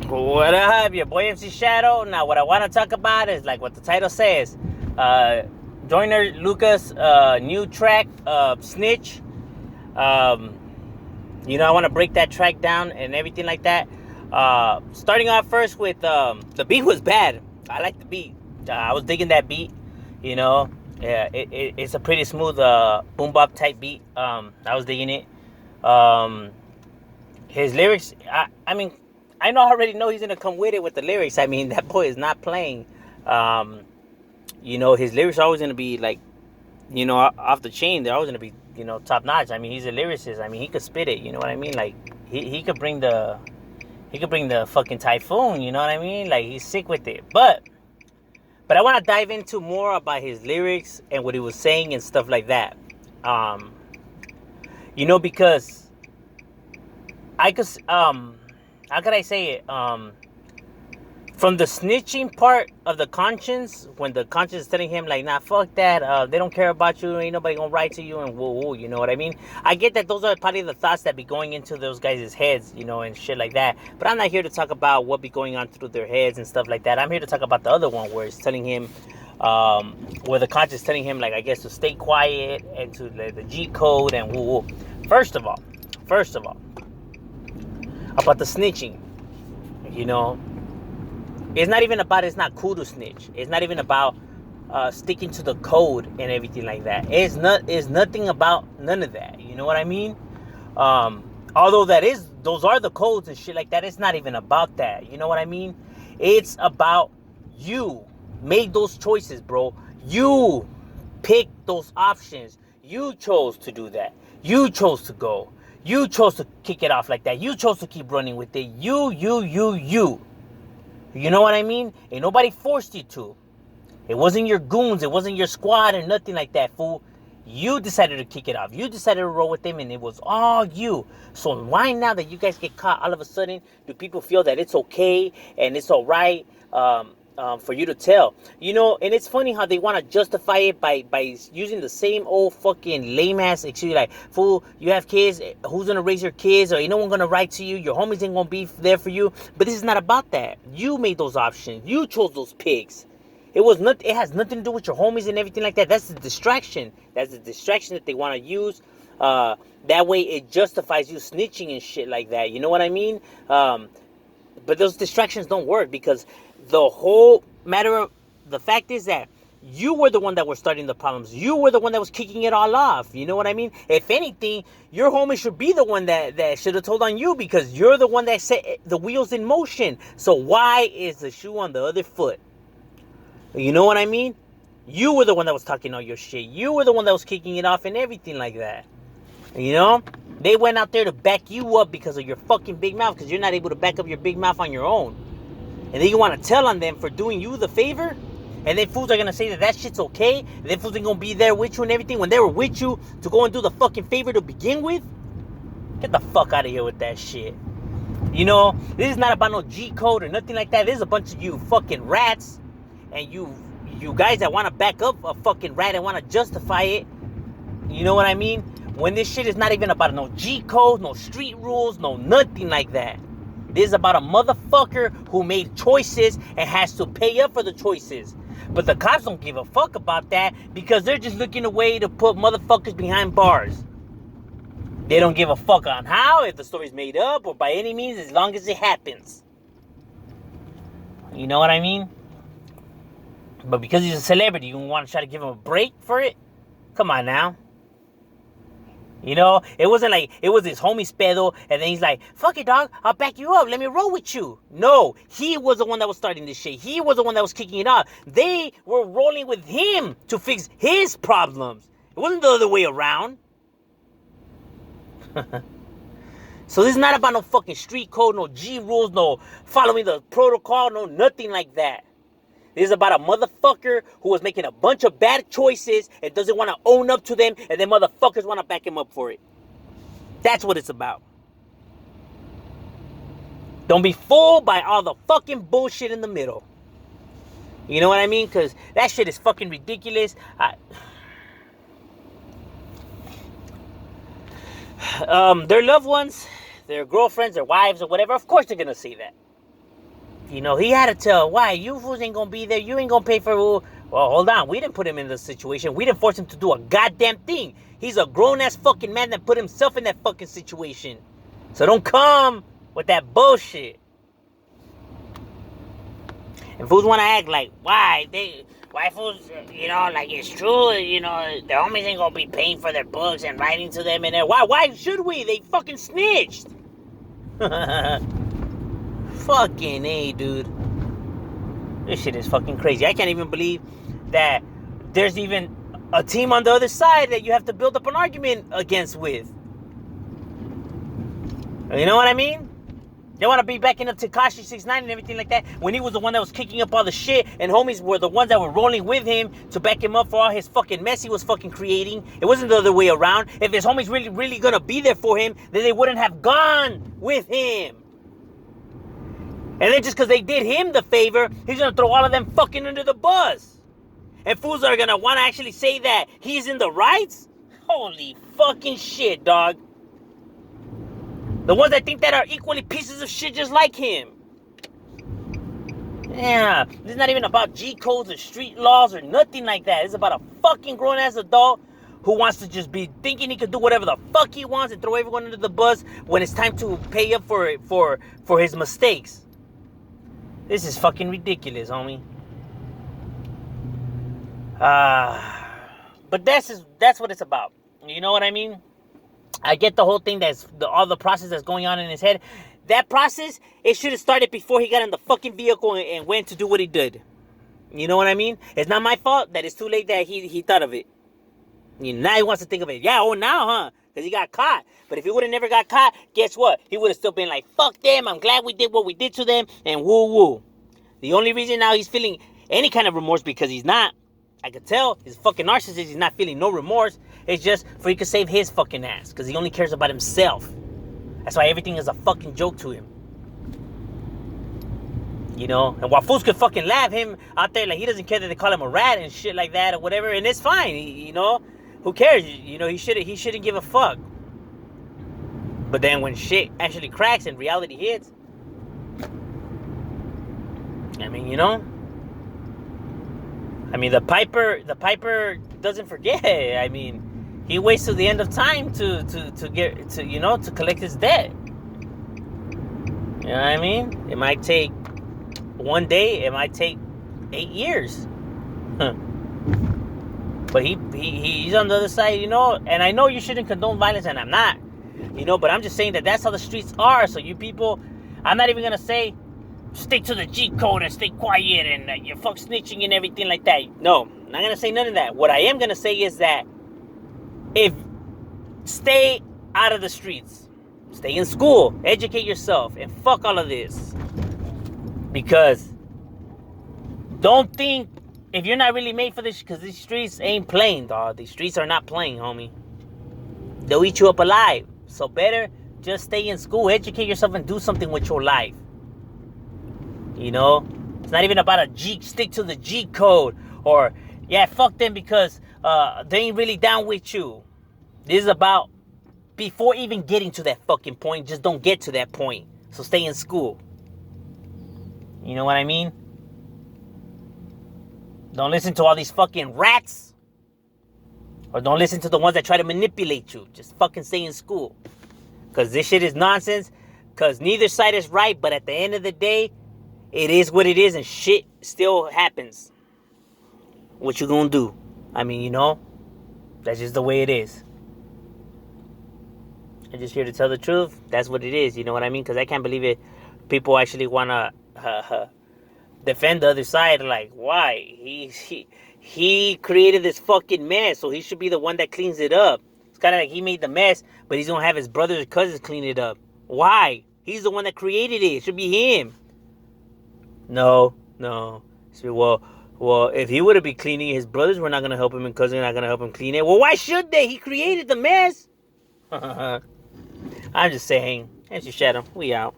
What up, your boy MC Shadow? Now, what I want to talk about is like what the title says. Joyner Lucas, new track, Snitch. Um, I want to break that track down and everything like that. Starting off first with the beat was bad. I like the beat. I was digging that beat. You know, yeah, it's a pretty smooth boom bop type beat. I was digging it. Um, his lyrics, I mean, I already know he's gonna come with it with the lyrics. I mean, that boy is not playing. Um, his lyrics are always gonna be like, off the chain. They're always gonna be, top notch. I mean, he's a lyricist. I mean, he could spit it. You know what I mean? Like he could bring the fucking typhoon. You know what I mean? Like he's sick with it. But I want to dive into more about his lyrics and what he was saying and stuff like that. Um, because I could how could I say it? From the snitching part of the conscience, when the conscience is telling him like, nah, fuck that, they don't care about you, ain't nobody gonna write to you, and whoa, whoa, you know what I mean? I get that those are probably the thoughts that be going into those guys' heads, and shit like that. But I'm not here to talk about what be going on through their heads and stuff like that. I'm here to talk about the other one where it's telling him, where the conscience is telling him, like, I guess to stay quiet and to the G code and whoa, whoa. First of all, about the snitching, you know. It's not even about it's not cool to snitch. It's not even about sticking to the code and everything like that. It's nothing about none of that. You know what I mean? Although those are the codes and shit like that. It's not even about that. You know what I mean? It's about you made those choices, bro. You picked those options. You chose to do that. You chose to go. You chose to kick it off like that. You chose to keep running with it. You. You know what I mean? Ain't nobody forced you to. It wasn't your goons. It wasn't your squad or nothing like that, fool. You decided to kick it off. You decided to roll with them, and it was all you. So why now that you guys get caught, all of a sudden, do people feel that it's okay and it's all right for you to tell? And it's funny how they want to justify it by using the same old fucking lame-ass excuse, like, fool, you have kids, who's going to raise your kids, or ain't no one going to write to you, your homies ain't going to be there for you. But this is not about that. You made those options. You chose those pigs. It has nothing to do with your homies and everything like that. That's the distraction. That's the distraction that they want to use. That way it justifies you snitching and shit like that. You know what I mean? But those distractions don't work because the whole matter of the fact is that you were the one that was starting the problems. You were the one that was kicking it all off. You know what I mean? If anything, your homie should be the one that should have told on you because you're the one that set the wheels in motion. So why is the shoe on the other foot? You know what I mean? You were the one that was talking all your shit. You were the one that was kicking it off and everything like that. You know? They went out there to back you up because of your fucking big mouth because you're not able to back up your big mouth on your own. And then you want to tell on them for doing you the favor? And then fools are going to say that shit's okay? And then fools are going to be there with you and everything when they were with you to go and do the fucking favor to begin with? Get the fuck out of here with that shit. This is not about no G code or nothing like that. This is a bunch of you fucking rats. And you guys that want to back up a fucking rat and want to justify it. You know what I mean? When this shit is not even about no G code, no street rules, no nothing like that. This is about a motherfucker who made choices and has to pay up for the choices. But the cops don't give a fuck about that because they're just looking a way to put motherfuckers behind bars. They don't give a fuck on how, if the story's made up or by any means, as long as it happens. You know what I mean? But because he's a celebrity, you want to try to give him a break for it? Come on now. It wasn't like it was his homie Spedo, and then he's like, fuck it, dog, I'll back you up. Let me roll with you. No, he was the one that was starting this shit. He was the one that was kicking it off. They were rolling with him to fix his problems. It wasn't the other way around. So this is not about no fucking street code, no G rules, no following the protocol, no nothing like that. This is about a motherfucker who was making a bunch of bad choices and doesn't want to own up to them, and then motherfuckers want to back him up for it. That's what it's about. Don't be fooled by all the fucking bullshit in the middle. You know what I mean? Because that shit is fucking ridiculous. Their loved ones, their girlfriends, their wives, or whatever, of course they're going to say that. You know, he had to tell, why, you fools ain't gonna be there, you ain't gonna pay for... Well, hold on, we didn't put him in this situation. We didn't force him to do a goddamn thing. He's a grown-ass fucking man that put himself in that fucking situation. So don't come with that bullshit. And fools want to act like, why fools, you know, like it's true, you know, the homies ain't gonna be paying for their books and writing to them and why should we? They fucking snitched. Fucking A, dude. This shit is fucking crazy. I can't even believe that there's even a team on the other side that you have to build up an argument against with. You know what I mean? They want to be backing up Tekashi 6ix9ine and everything like that when he was the one that was kicking up all the shit, and homies were the ones that were rolling with him to back him up for all his fucking mess he was fucking creating. It wasn't the other way around. If his homies really gonna be there for him, then they wouldn't have gone with him. And then just because they did him the favor, he's gonna throw all of them fucking under the bus. And fools are gonna want to actually say that he's in the rights? Holy fucking shit, dog. The ones that think that are equally pieces of shit just like him. Yeah, this is not even about G codes or street laws or nothing like that. It's about a fucking grown-ass adult who wants to just be thinking he can do whatever the fuck he wants and throw everyone under the bus when it's time to pay up for his mistakes. This is fucking ridiculous, homie. But that's what it's about. You know what I mean? I get the whole thing all the process that's going on in his head. That process, it should have started before he got in the fucking vehicle and went to do what he did. You know what I mean? It's not my fault that it's too late that he thought of it. You know, now he wants to think of it. Yeah, now, huh? Because he got caught. But if he would have never got caught, guess what? He would have still been like, fuck them. I'm glad we did what we did to them. And woo-woo. The only reason now he's feeling any kind of remorse, because he's not, I could tell, he's a fucking narcissist, he's not feeling no remorse. It's just for he could save his fucking ass. Because he only cares about himself. That's why everything is a fucking joke to him. You know? And while fools could fucking laugh him out there, like he doesn't care that they call him a rat and shit like that or whatever. And it's fine, you know? Who cares? You know, he shouldn't give a fuck. But then when shit actually cracks and reality hits, I mean, you know? I mean, the Piper doesn't forget. I mean, he waits till the end of time to collect his debt. You know what I mean? It might take one day. It might take 8 years. But he's on the other side, you know. And I know you shouldn't condone violence, and I'm not, you know. But I'm just saying that's how the streets are. So you people, I'm not even gonna say stick to the G code and stay quiet and you're fuck snitching and everything like that. No, I'm not gonna say none of that. What I am gonna say is that stay out of the streets, stay in school, educate yourself, and fuck all of this. Because don't think if you're not really made for this, because these streets ain't playing, dog. These streets are not playing, homie. They'll eat you up alive. So better just stay in school, educate yourself, and do something with your life. You know, it's not even about stick to the G code or, yeah, fuck them because they ain't really down with you. This is about before even getting to that fucking point, just don't get to that point. So stay in school. You know what I mean? Don't listen to all these fucking rats. Or don't listen to the ones that try to manipulate you. Just fucking stay in school. Because this shit is nonsense. Because neither side is right, but at the end of the day, it is what it is, and shit still happens. What you gonna do? I mean, you know, that's just the way it is. I'm just here to tell the truth. That's what it is, you know what I mean? Because I can't believe it. People actually want to defend the other side. Like, why? He created this fucking mess, so he should be the one that cleans it up. It's kind of like he made the mess, but he's gonna have his brothers or cousins clean it up. Why? He's the one that created it. It should be him. No. So, well, if he would have been cleaning, his brothers were not going to help him and cousins are not going to help him clean it. Well, why should they? He created the mess. I'm just saying. That's your shadow. We out.